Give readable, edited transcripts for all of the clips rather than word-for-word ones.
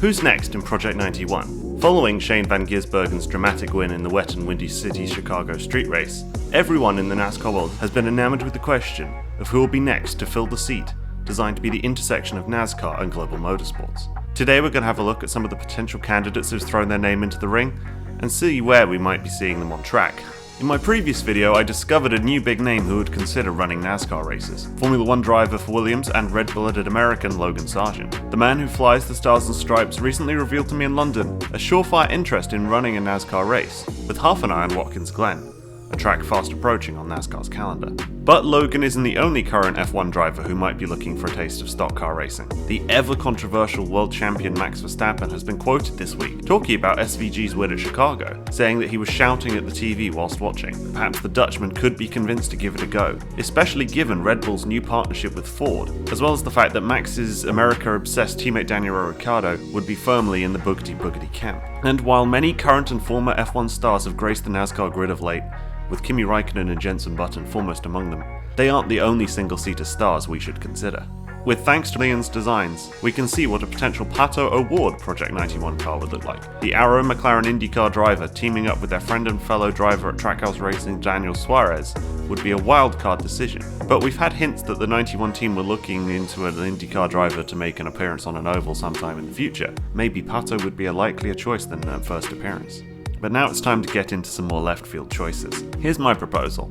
Who's next in Project 91? Following Shane Van Gisbergen's dramatic win in the wet and windy City Chicago street race, everyone in the NASCAR world has been enamored with the question of who will be next to fill the seat designed to be the intersection of NASCAR and global motorsports. Today we're going to have a look at some of the potential candidates who've thrown their name into the ring and see where we might be seeing them on track. In my previous video, I discovered a new big name who would consider running NASCAR races. Formula 1 driver for Williams and red-blooded American Logan Sargent. The man who flies the Stars and Stripes recently revealed to me in London a surefire interest in running a NASCAR race, with half an eye on Watkins Glen, a track fast approaching on NASCAR's calendar. But Logan isn't the only current F1 driver who might be looking for a taste of stock car racing. The ever-controversial world champion Max Verstappen has been quoted this week talking about SVG's win at Chicago, saying that he was shouting at the TV whilst watching. Perhaps the Dutchman could be convinced to give it a go, especially given Red Bull's new partnership with Ford, as well as the fact that Max's America-obsessed teammate Daniel Ricciardo would be firmly in the boogity-boogity camp. And while many current and former F1 stars have graced the NASCAR grid of late, with Kimi Räikkönen and Jenson Button foremost among them, they aren't the only single-seater stars we should consider. With thanks to Leon's designs, we can see what a potential Pato Award Project 91 car would look like. The Arrow McLaren IndyCar driver teaming up with their friend and fellow driver at Trackhouse Racing Daniel Suarez would be a wildcard decision, but we've had hints that the 91 team were looking into an IndyCar driver to make an appearance on an oval sometime in the future. Maybe Pato would be a likelier choice than a first appearance. But now it's time to get into some more left field choices. Here's my proposal.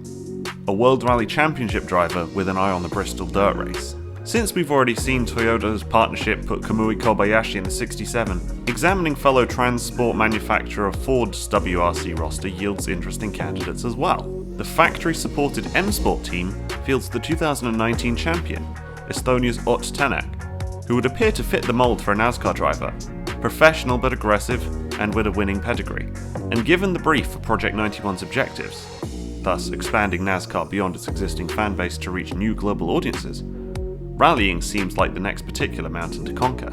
A World Rally Championship driver with an eye on the Bristol dirt race. Since we've already seen Toyota's partnership put Kamui Kobayashi in the 67, examining fellow transport manufacturer Ford's WRC roster yields interesting candidates as well. The factory-supported M-Sport team fields the 2019 champion, Estonia's Ott Tänak, who would appear to fit the mold for a NASCAR driver, professional but aggressive, and with a winning pedigree. And given the brief for Project 91's objectives, thus expanding NASCAR beyond its existing fan base to reach new global audiences, rallying seems like the next particular mountain to conquer.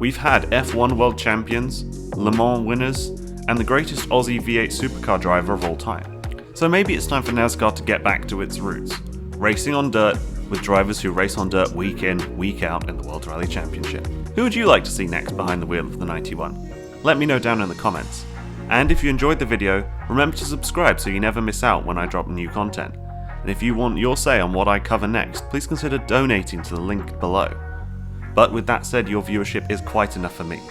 We've had F1 world champions, Le Mans winners, and the greatest Aussie V8 supercar driver of all time. So maybe it's time for NASCAR to get back to its roots, racing on dirt with drivers who race on dirt week in, week out in the World Rally Championship. Who would you like to see next behind the wheel of the 91? Let me know down in the comments. And if you enjoyed the video, remember to subscribe so you never miss out when I drop new content. And if you want your say on what I cover next, please consider donating to the link below. But with that said, your viewership is quite enough for me.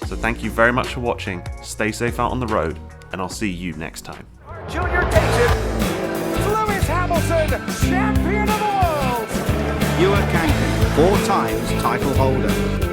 So thank you very much for watching, stay safe out on the road, and I'll see you next time. Junior Nation, Lewis Hamilton, champion of the world! Ewan Kankin, 4 times title holder.